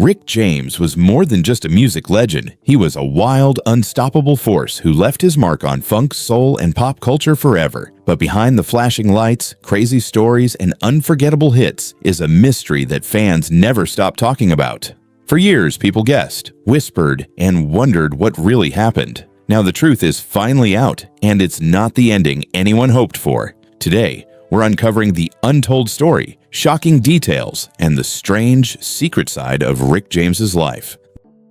Rick James was more than just a music legend. He was a wild, unstoppable force who left his mark on funk, soul, and pop culture forever. But behind the flashing lights, crazy stories, and unforgettable hits is a mystery that fans never stop talking about. For years, people guessed, whispered, and wondered what really happened. Now the truth is finally out, and it's not the ending anyone hoped for. Today, we're uncovering the untold story, shocking details, and the strange, secret side of Rick James's life.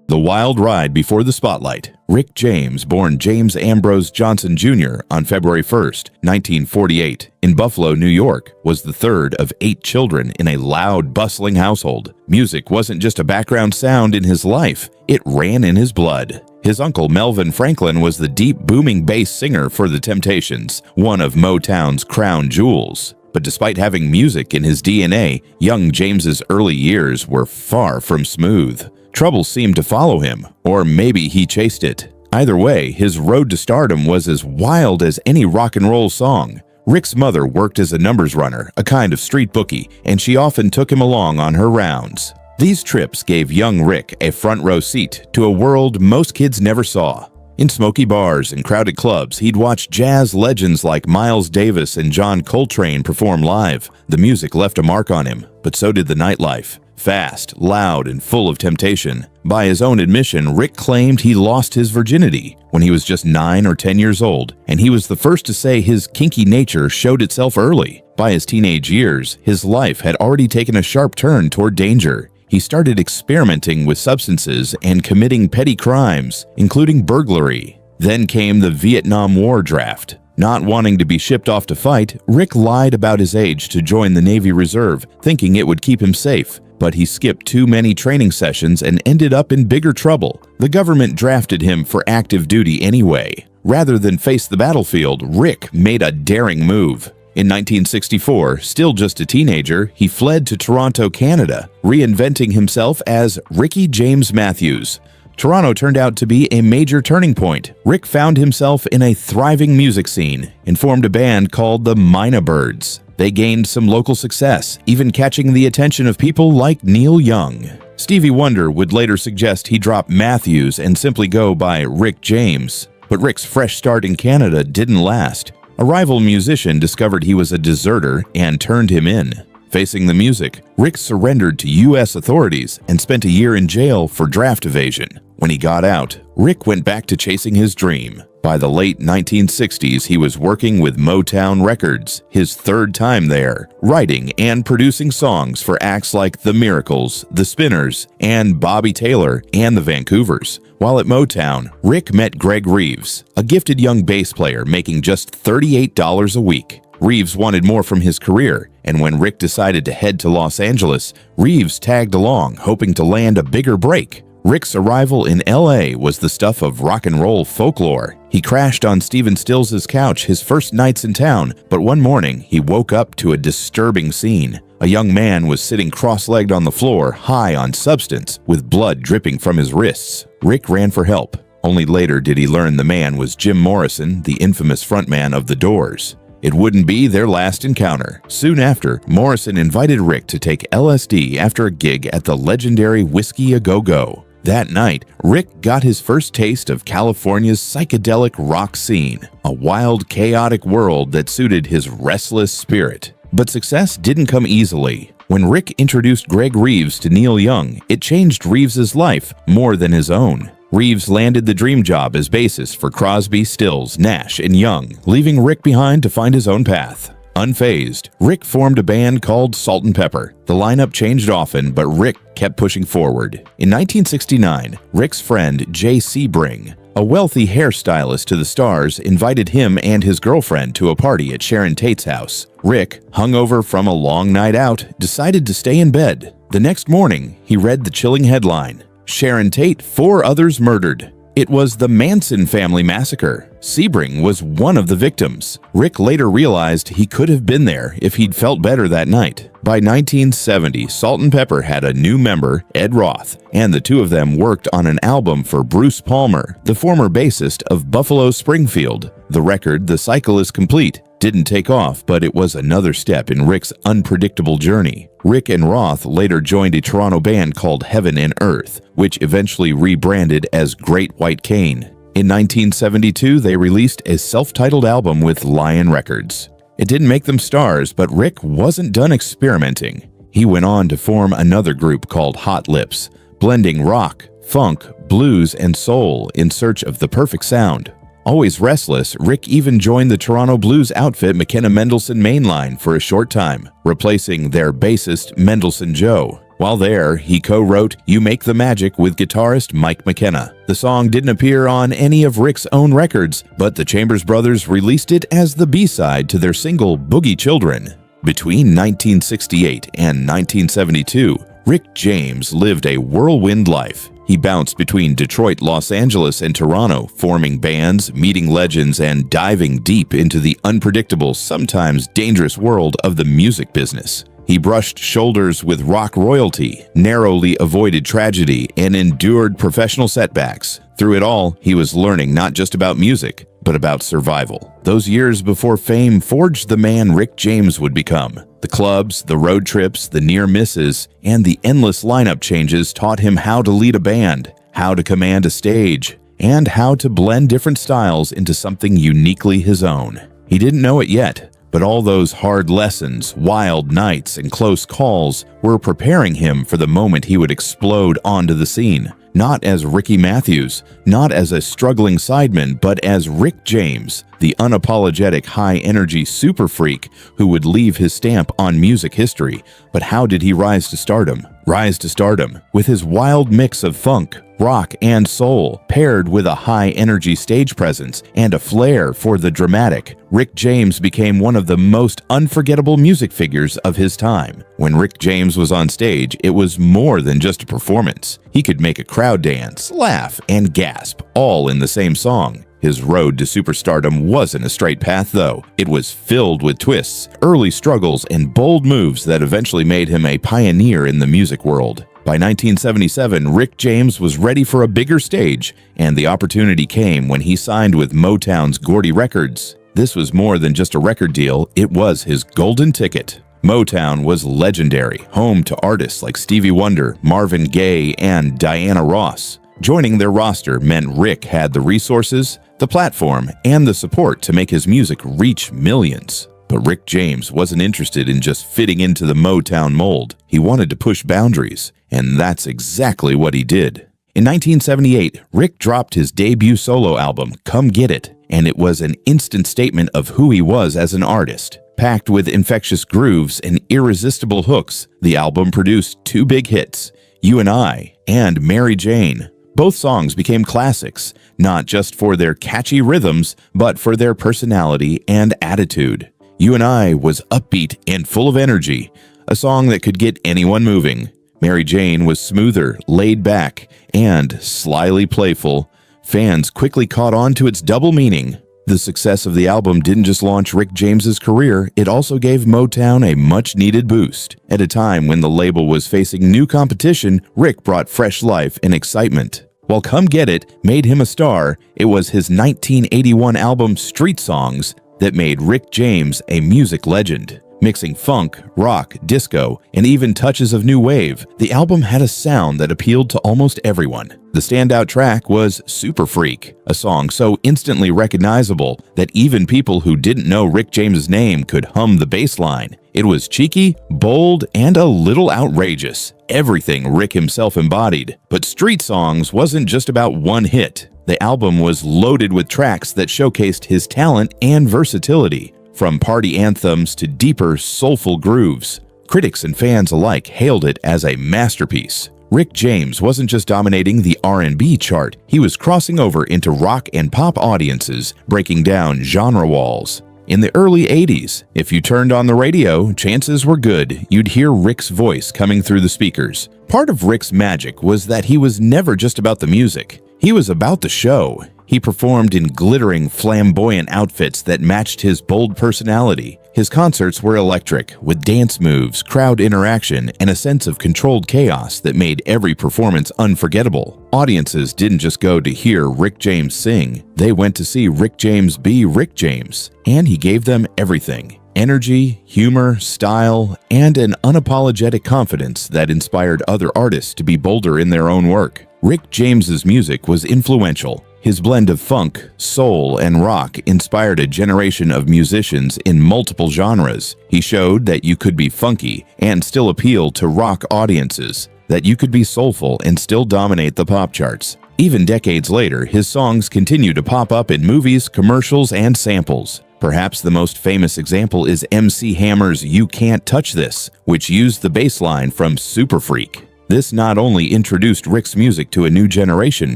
The wild ride before the spotlight. Rick James, born James Ambrose Johnson Jr. on February 1st, 1948, in Buffalo, New York, was the third of 8 children in a loud, bustling household. Music wasn't just a background sound in his life, it ran in his blood. His uncle Melvin Franklin was the deep, booming bass singer for the Temptations, one of Motown's crown jewels. But despite having music in his DNA, young James's early years were far from smooth. Trouble seemed to follow him, or maybe he chased it. Either way, his road to stardom was as wild as any rock and roll song. Rick's mother worked as a numbers runner, a kind of street bookie, and she often took him along on her rounds. These trips gave young Rick a front row seat to a world most kids never saw. In smoky bars and crowded clubs, he'd watch jazz legends like Miles Davis and John Coltrane perform live. The music left a mark on him, but so did the nightlife. Fast, loud, and full of temptation. By his own admission, Rick claimed he lost his virginity when he was just 9 or 10 years old, and he was the first to say his kinky nature showed itself early. By his teenage years, his life had already taken a sharp turn toward danger. He started experimenting with substances and committing petty crimes, including burglary. Then came the Vietnam War draft. Not wanting to be shipped off to fight, Rick lied about his age to join the Navy Reserve, thinking it would keep him safe. But he skipped too many training sessions and ended up in bigger trouble. The government drafted him for active duty anyway. Rather than face the battlefield, Rick made a daring move. In 1964, still just a teenager, he fled to Toronto, Canada, reinventing himself as Ricky James Matthews. Toronto turned out to be a major turning point. Rick found himself in a thriving music scene and formed a band called the Mina Birds. They gained some local success, even catching the attention of people like Neil Young. Stevie Wonder would later suggest he drop Matthews and simply go by Rick James. But Rick's fresh start in Canada didn't last. A rival musician discovered he was a deserter and turned him in. Facing the music, Rick surrendered to U.S. authorities and spent a year in jail for draft evasion. When he got out, Rick went back to chasing his dream. By the late 1960s, he was working with Motown Records, his third time there, writing and producing songs for acts like The Miracles, The Spinners, and Bobby Taylor and the Vancouvers. While at Motown, Rick met Greg Reeves, a gifted young bass player making just $38 a week. Reeves wanted more from his career, and when Rick decided to head to Los Angeles, Reeves tagged along, hoping to land a bigger break. Rick's arrival in LA was the stuff of rock and roll folklore. He crashed on Stephen Stills' couch his first nights in town, but one morning he woke up to a disturbing scene. A young man was sitting cross-legged on the floor, high on substance, with blood dripping from his wrists. Rick ran for help. Only later did he learn the man was Jim Morrison, the infamous frontman of The Doors. It wouldn't be their last encounter. Soon after, Morrison invited Rick to take LSD after a gig at the legendary Whiskey A Go Go. That night, Rick got his first taste of California's psychedelic rock scene, a wild, chaotic world that suited his restless spirit. But success didn't come easily. When Rick introduced Greg Reeves to Neil Young, it changed Reeves's life more than his own. Reeves landed the dream job as bassist for Crosby, Stills, Nash, and Young, leaving Rick behind to find his own path. Unfazed, Rick formed a band called Salt and Pepper. The lineup changed often, but Rick kept pushing forward. In 1969, Rick's friend Jay Sebring, a wealthy hairstylist to the stars, invited him and his girlfriend to a party at Sharon Tate's house. Rick, hungover from a long night out, decided to stay in bed. The next morning, he read the chilling headline, "Sharon Tate, 4 others murdered." It was the Manson family massacre. Sebring was one of the victims. Rick later realized he could have been there if he'd felt better that night. By 1970, Salt and Pepper had a new member, Ed Roth, and the two of them worked on an album for Bruce Palmer, the former bassist of Buffalo Springfield. The record, The Cycle Is Complete, didn't take off, but it was another step in Rick's unpredictable journey. Rick and Roth later joined a Toronto band called Heaven and Earth, which eventually rebranded as Great White Cane. In 1972, they released a self-titled album with Lion Records. It didn't make them stars, but Rick wasn't done experimenting. He went on to form another group called Hot Lips, blending rock, funk, blues, and soul in search of the perfect sound. Always restless, Rick even joined the Toronto blues outfit McKenna Mendelssohn Mainline for a short time, replacing their bassist Mendelssohn Joe. While there, he co-wrote You Make the Magic with guitarist Mike McKenna. The song didn't appear on any of Rick's own records, but the Chambers Brothers released it as the B-side to their single Boogie Children. Between 1968 and 1972, Rick James lived a whirlwind life. He bounced between Detroit, Los Angeles, and Toronto, forming bands, meeting legends, and diving deep into the unpredictable, sometimes dangerous world of the music business. He brushed shoulders with rock royalty, narrowly avoided tragedy, and endured professional setbacks. Through it all, he was learning not just about music, but about survival. Those years before fame forged the man Rick James would become. The clubs, the road trips, the near misses, and the endless lineup changes taught him how to lead a band, how to command a stage, and how to blend different styles into something uniquely his own. He didn't know it yet, but all those hard lessons, wild nights, and close calls were preparing him for the moment he would explode onto the scene. Not as Ricky Matthews, not as a struggling sideman, but as Rick James, the unapologetic high-energy super freak who would leave his stamp on music history. But how did he rise to stardom? Rise to stardom with his wild mix of funk, rock, and soul, paired with a high-energy stage presence and a flair for the dramatic. Rick James became one of the most unforgettable music figures of his time. When Rick James was on stage, it was more than just a performance. He could make a crowd dance, laugh, and gasp, all in the same song. His road to superstardom wasn't a straight path, though. It was filled with twists, early struggles, and bold moves that eventually made him a pioneer in the music world. By 1977, Rick James was ready for a bigger stage, and the opportunity came when he signed with Motown's Gordy Records. This was more than just a record deal, it was his golden ticket. Motown was legendary, home to artists like Stevie Wonder, Marvin Gaye, and Diana Ross. Joining their roster meant Rick had the resources, the platform, and the support to make his music reach millions. But Rick James wasn't interested in just fitting into the Motown mold. He wanted to push boundaries, and that's exactly what he did. In 1978, Rick dropped his debut solo album, Come Get It, and it was an instant statement of who he was as an artist. Packed with infectious grooves and irresistible hooks, the album produced two big hits, You and I and Mary Jane. Both songs became classics, not just for their catchy rhythms, but for their personality and attitude. You and I was upbeat and full of energy, a song that could get anyone moving. Mary Jane was smoother, laid back, and slyly playful. Fans quickly caught on to its double meaning. The success of the album didn't just launch Rick James's career, it also gave Motown a much-needed boost. At a time when the label was facing new competition, Rick brought fresh life and excitement. While Come Get It made him a star, it was his 1981 album Street Songs that made Rick James a music legend. Mixing funk, rock, disco, and even touches of new wave, the album had a sound that appealed to almost everyone. The standout track was Super Freak, a song so instantly recognizable that even people who didn't know Rick James's name could hum the bass line. It was cheeky, bold, and a little outrageous, everything Rick himself embodied. But Street Songs wasn't just about one hit. The album was loaded with tracks that showcased his talent and versatility. From party anthems to deeper, soulful grooves, critics and fans alike hailed it as a masterpiece. Rick James wasn't just dominating the R&B chart, he was crossing over into rock and pop audiences, breaking down genre walls. In the early 80s, if you turned on the radio, chances were good you'd hear Rick's voice coming through the speakers. Part of Rick's magic was that he was never just about the music. He was about the show. He performed in glittering, flamboyant outfits that matched his bold personality, His concerts were electric, with dance moves, crowd interaction, and a sense of controlled chaos that made every performance unforgettable. Audiences didn't just go to hear Rick James sing, they went to see Rick James be Rick James, and he gave them everything: energy, humor, style, and an unapologetic confidence that inspired other artists to be bolder in their own work. Rick James's music was influential. His blend of funk, soul, and rock inspired a generation of musicians in multiple genres. He showed that you could be funky and still appeal to rock audiences, that you could be soulful and still dominate the pop charts. Even decades later, his songs continue to pop up in movies, commercials, and samples. Perhaps the most famous example is MC Hammer's "You Can't Touch This," which used the bass line from Super Freak. This not only introduced Rick's music to a new generation,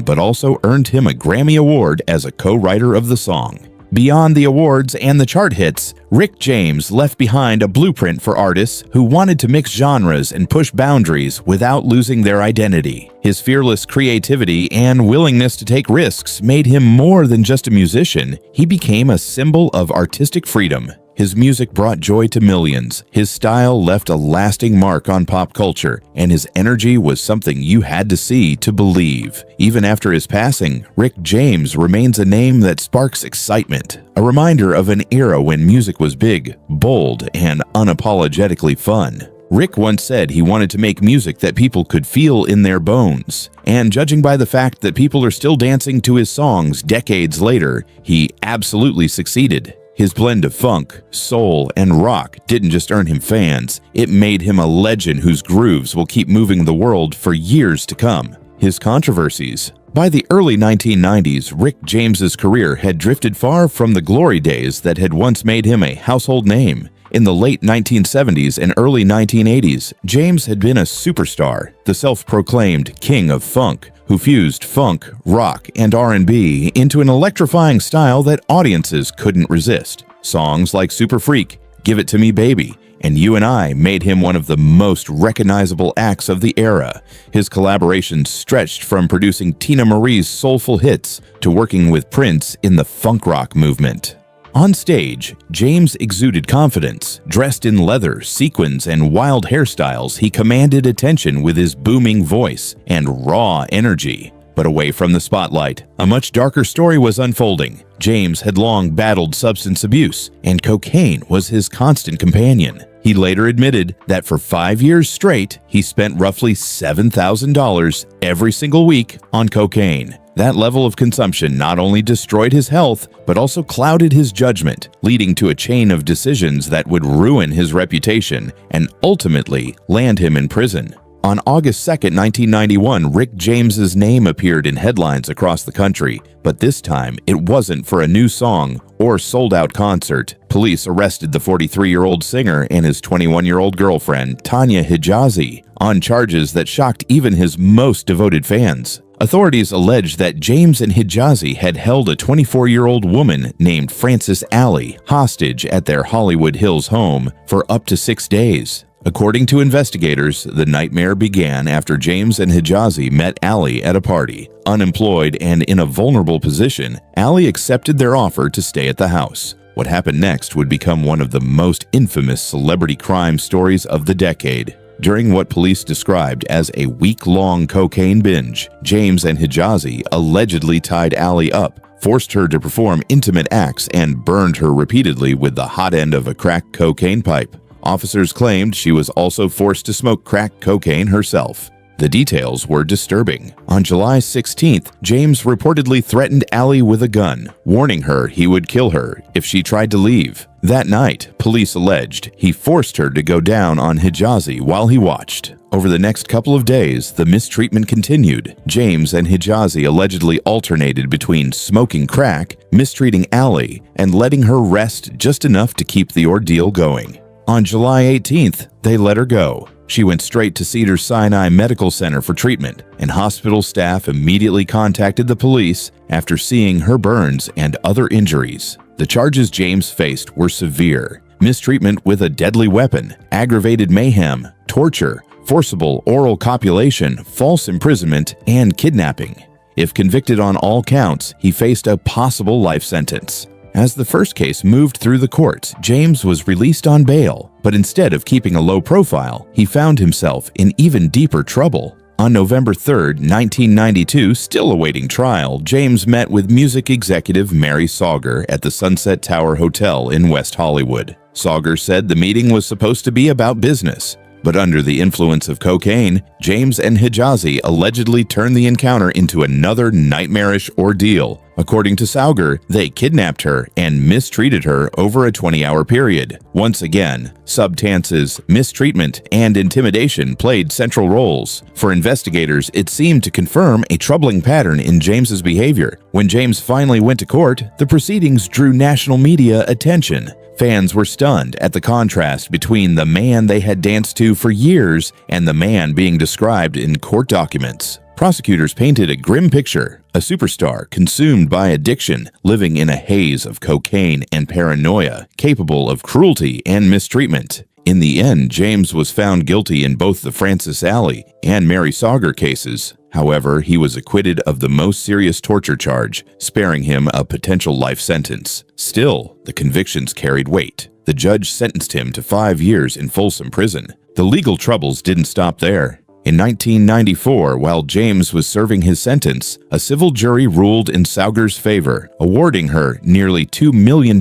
but also earned him a Grammy Award as a co-writer of the song. Beyond the awards and the chart hits, Rick James left behind a blueprint for artists who wanted to mix genres and push boundaries without losing their identity. His fearless creativity and willingness to take risks made him more than just a musician. He became a symbol of artistic freedom. His music brought joy to millions, his style left a lasting mark on pop culture, and his energy was something you had to see to believe. Even after his passing, Rick James remains a name that sparks excitement, a reminder of an era when music was big, bold, and unapologetically fun. Rick once said he wanted to make music that people could feel in their bones, and judging by the fact that people are still dancing to his songs decades later, he absolutely succeeded. His blend of funk, soul, and rock didn't just earn him fans, it made him a legend whose grooves will keep moving the world for years to come. His controversies. By the early 1990s, Rick James's career had drifted far from the glory days that had once made him a household name. In the late 1970s and early 1980s, James had been a superstar, the self-proclaimed king of funk, who fused funk, rock, and R&B into an electrifying style that audiences couldn't resist. Songs like Super Freak, Give It To Me Baby, and You and I made him one of the most recognizable acts of the era. His collaborations stretched from producing Tina Marie's soulful hits to working with Prince in the funk rock movement. On stage, James exuded confidence. Dressed in leather, sequins, and wild hairstyles, he commanded attention with his booming voice and raw energy. But away from the spotlight, a much darker story was unfolding. James had long battled substance abuse, and cocaine was his constant companion. He later admitted that for 5 years straight, he spent roughly $7,000 every single week on cocaine. That level of consumption not only destroyed his health, but also clouded his judgment, leading to a chain of decisions that would ruin his reputation and ultimately land him in prison. On August 2, 1991, Rick James's name appeared in headlines across the country, but this time it wasn't for a new song or sold-out concert. Police arrested the 43-year-old singer and his 21-year-old girlfriend, Tanya Hijazi, on charges that shocked even his most devoted fans. Authorities alleged that James and Hijazi had held a 24-year-old woman named Frances Alley hostage at their Hollywood Hills home for up to 6 days. According to investigators, the nightmare began after James and Hijazi met Alley at a party. Unemployed and in a vulnerable position, Alley accepted their offer to stay at the house. What happened next would become one of the most infamous celebrity crime stories of the decade. During what police described as a week-long cocaine binge, James and Hijazi allegedly tied Alley up, forced her to perform intimate acts, and burned her repeatedly with the hot end of a crack cocaine pipe. Officers claimed she was also forced to smoke crack cocaine herself. The details were disturbing. On July 16th, James reportedly threatened Alley with a gun, warning her he would kill her if she tried to leave. That night, police alleged he forced her to go down on Hijazi while he watched. Over the next couple of days, the mistreatment continued. James and Hijazi allegedly alternated between smoking crack, mistreating Alley, and letting her rest just enough to keep the ordeal going. On July 18th, they let her go. She went straight to Cedars-Sinai Medical Center for treatment, and hospital staff immediately contacted the police after seeing her burns and other injuries. The charges James faced were severe: mistreatment with a deadly weapon, aggravated mayhem, torture, forcible oral copulation, false imprisonment, and kidnapping. If convicted on all counts, he faced a possible life sentence. As the first case moved through the courts, James was released on bail, but instead of keeping a low profile, he found himself in even deeper trouble. On November 3, 1992, still awaiting trial, James met with music executive Mary Sauger at the Sunset Tower Hotel in West Hollywood. Sauger said the meeting was supposed to be about business, but under the influence of cocaine, James and Hijazi allegedly turned the encounter into another nightmarish ordeal. According to Sauger, they kidnapped her and mistreated her over a 20-hour period. Once again, substances, mistreatment, and intimidation played central roles. For investigators, it seemed to confirm a troubling pattern in James's behavior. When James finally went to court, the proceedings drew national media attention. Fans were stunned at the contrast between the man they had danced to for years and the man being described in court documents. Prosecutors painted a grim picture, a superstar consumed by addiction, living in a haze of cocaine and paranoia, capable of cruelty and mistreatment. In the end, James was found guilty in both the Francis Alley and Mary Sauger cases. However, he was acquitted of the most serious torture charge, sparing him a potential life sentence. Still, the convictions carried weight. The judge sentenced him to 5 years in Folsom Prison. The legal troubles didn't stop there. In 1994, while James was serving his sentence, a civil jury ruled in Sauger's favor, awarding her nearly $2 million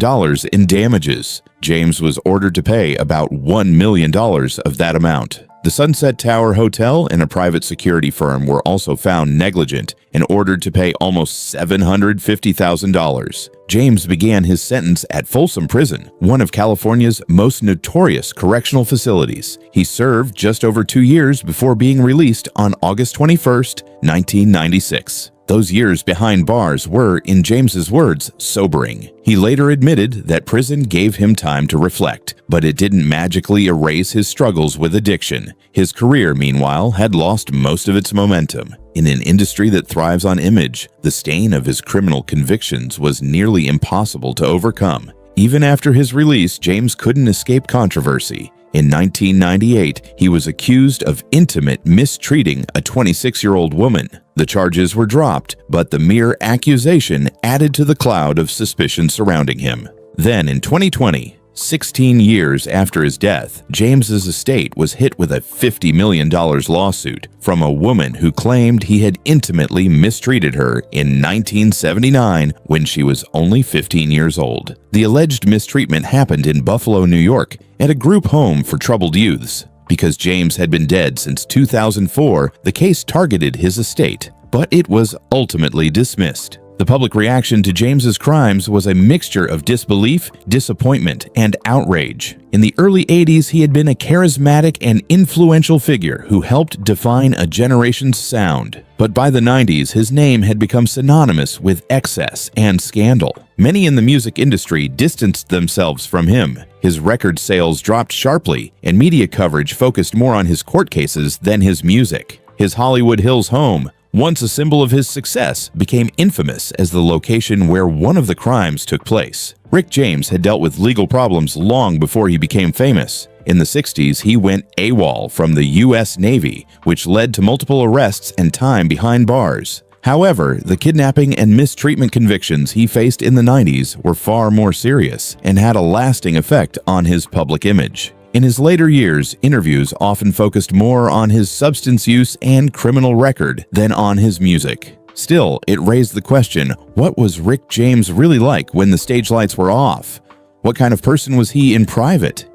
in damages. James was ordered to pay about $1 million of that amount. The Sunset Tower Hotel and a private security firm were also found negligent and ordered to pay almost $750,000. James began his sentence at Folsom Prison, one of California's most notorious correctional facilities. He served just over 2 years before being released on August 21, 1996. Those years behind bars were, in James's words, sobering. He later admitted that prison gave him time to reflect, but it didn't magically erase his struggles with addiction. His career, meanwhile, had lost most of its momentum. In an industry that thrives on image, the stain of his criminal convictions was nearly impossible to overcome. Even after his release, James couldn't escape controversy. In 1998, he was accused of intimate mistreating a 26-year-old woman. The charges were dropped, but the mere accusation added to the cloud of suspicion surrounding him. Then in 2020, 16 years after his death, James's estate was hit with a $50 million lawsuit from a woman who claimed he had intimately mistreated her in 1979 when she was only 15 years old. The alleged mistreatment happened in Buffalo, New York, at a group home for troubled youths. Because James had been dead since 2004, the case targeted his estate, but it was ultimately dismissed. The public reaction to James's crimes was a mixture of disbelief, disappointment, and outrage. In the early 80s, he had been a charismatic and influential figure who helped define a generation's sound. But by the 90s, his name had become synonymous with excess and scandal. Many in the music industry distanced themselves from him. His record sales dropped sharply, and media coverage focused more on his court cases than his music. His Hollywood Hills home, once a symbol of his success, became infamous as the location where one of the crimes took place. Rick James had dealt with legal problems long before he became famous. In the 60s, he went AWOL from the U.S. Navy, which led to multiple arrests and time behind bars. However, the kidnapping and mistreatment convictions he faced in the 90s were far more serious and had a lasting effect on his public image. In his later years, interviews often focused more on his substance use and criminal record than on his music. Still, it raised the question, what was Rick James really like when the stage lights were off? What kind of person was he in private?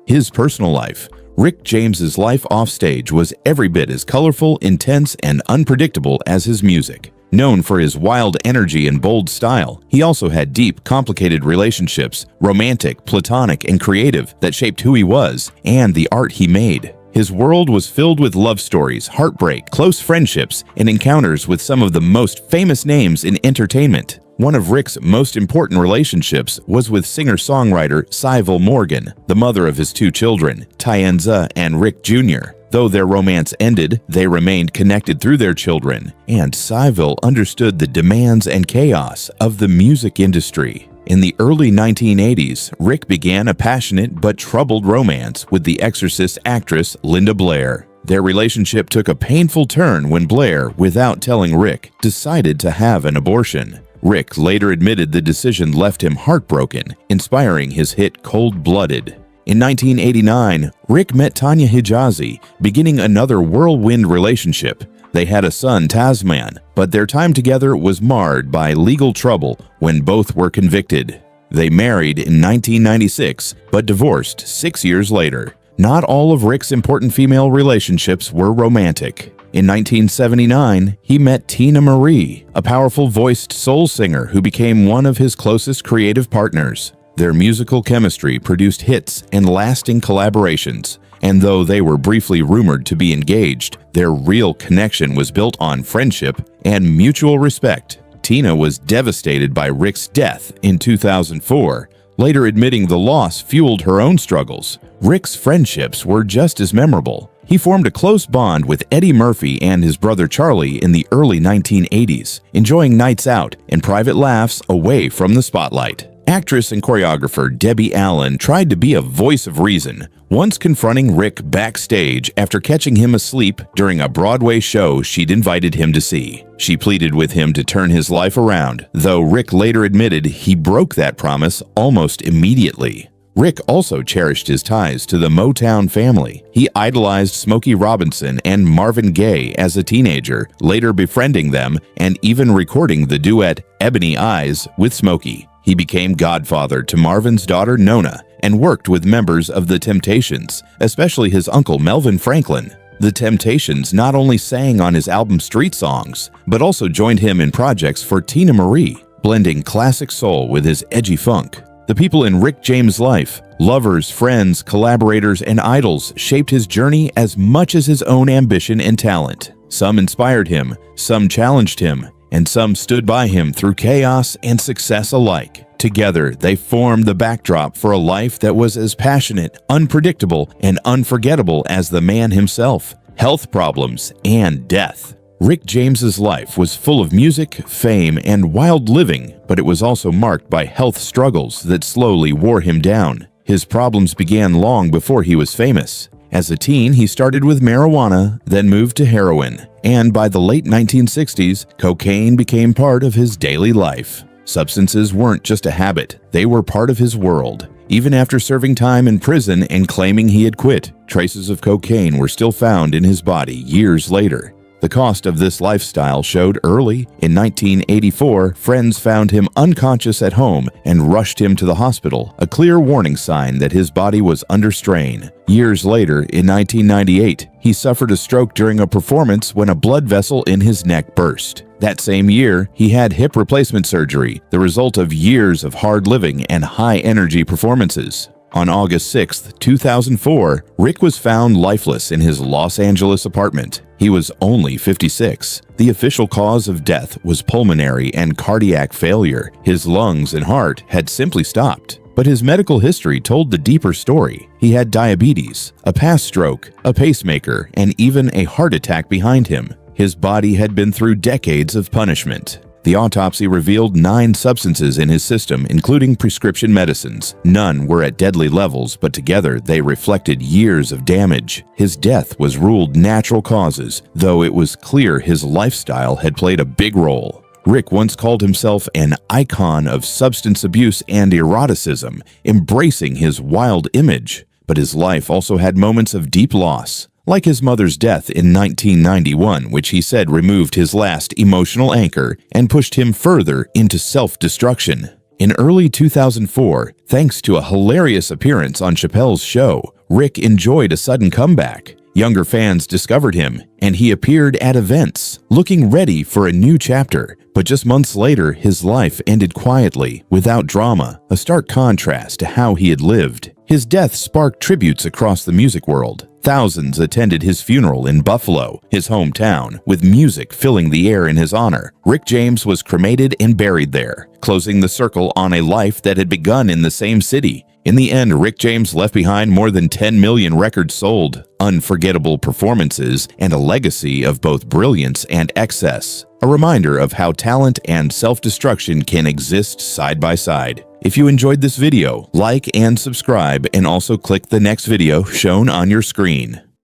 His personal life. Rick James's life offstage was every bit as colorful, intense, and unpredictable as his music. Known for his wild energy and bold style, he also had deep, complicated relationships, romantic, platonic, and creative, that shaped who he was and the art he made. His world was filled with love stories, heartbreak, close friendships, and encounters with some of the most famous names in entertainment. One of Rick's most important relationships was with singer-songwriter Cyval Morgan, the mother of his 2 children, Tyenza and Rick Jr. Though their romance ended, they remained connected through their children, and Cyval understood the demands and chaos of the music industry. In the early 1980s, Rick began a passionate but troubled romance with the Exorcist actress Linda Blair. Their relationship took a painful turn when Blair, without telling Rick, decided to have an abortion. Rick later admitted the decision left him heartbroken, inspiring his hit Cold-Blooded. In 1989, Rick met Tanya Hijazi, beginning another whirlwind relationship. They had a son, Tasman, but their time together was marred by legal trouble when both were convicted. They married in 1996, but divorced 6 years later. Not all of Rick's important female relationships were romantic. In 1979, he met Tina Marie, a powerful-voiced soul singer who became one of his closest creative partners. Their musical chemistry produced hits and lasting collaborations, and though they were briefly rumored to be engaged, their real connection was built on friendship and mutual respect. Tina was devastated by Rick's death in 2004, later admitting the loss fueled her own struggles. Rick's friendships were just as memorable. He formed a close bond with Eddie Murphy and his brother Charlie in the early 1980s, enjoying nights out and private laughs away from the spotlight. Actress and choreographer Debbie Allen tried to be a voice of reason, once confronting Rick backstage after catching him asleep during a Broadway show she'd invited him to see. She pleaded with him to turn his life around, though Rick later admitted he broke that promise almost immediately. Rick also cherished his ties to the Motown family. He idolized Smokey Robinson and Marvin Gaye as a teenager, later befriending them and even recording the duet Ebony Eyes with Smokey. He became godfather to Marvin's daughter Nona and worked with members of The Temptations, especially his uncle Melvin Franklin. The Temptations not only sang on his album Street Songs, but also joined him in projects for Tina Marie, blending classic soul with his edgy funk. The people in Rick James' life, lovers, friends, collaborators, and idols, shaped his journey as much as his own ambition and talent. Some inspired him, some challenged him, and some stood by him through chaos and success alike. Together, they formed the backdrop for a life that was as passionate, unpredictable, and unforgettable as the man himself, health problems, and death. Rick James's life was full of music, fame, and wild living, but it was also marked by health struggles that slowly wore him down. His problems began long before he was famous. As a teen, he started with marijuana, then moved to heroin, and by the late 1960s, cocaine became part of his daily life. Substances weren't just a habit, they were part of his world. Even after serving time in prison and claiming he had quit, traces of cocaine were still found in his body years later. The cost of this lifestyle showed early. In 1984, friends found him unconscious at home and rushed him to the hospital, a clear warning sign that his body was under strain. Years later, in 1998, he suffered a stroke during a performance when a blood vessel in his neck burst. That same year, he had hip replacement surgery, the result of years of hard living and high-energy performances. On August 6, 2004, Rick was found lifeless in his Los Angeles apartment. He was only 56. The official cause of death was pulmonary and cardiac failure. His lungs and heart had simply stopped. But his medical history told the deeper story. He had diabetes, a past stroke, a pacemaker, and even a heart attack behind him. His body had been through decades of punishment. The autopsy revealed 9 substances in his system, including prescription medicines. None were at deadly levels, but together they reflected years of damage. His death was ruled natural causes, though it was clear his lifestyle had played a big role. Rick once called himself an icon of substance abuse and eroticism, embracing his wild image. But his life also had moments of deep loss, like his mother's death in 1991, which he said removed his last emotional anchor and pushed him further into self-destruction. In early 2004, thanks to a hilarious appearance on Chappelle's show, Rick enjoyed a sudden comeback. Younger fans discovered him, and he appeared at events, looking ready for a new chapter. But just months later, his life ended quietly, without drama, a stark contrast to how he had lived. His death sparked tributes across the music world. Thousands attended his funeral in Buffalo, his hometown, with music filling the air in his honor. Rick James was cremated and buried there, closing the circle on a life that had begun in the same city. In the end, Rick James left behind more than 10 million records sold, unforgettable performances, and a legacy of both brilliance and excess. A reminder of how talent and self-destruction can exist side by side. If you enjoyed this video, like and subscribe, and also click the next video shown on your screen.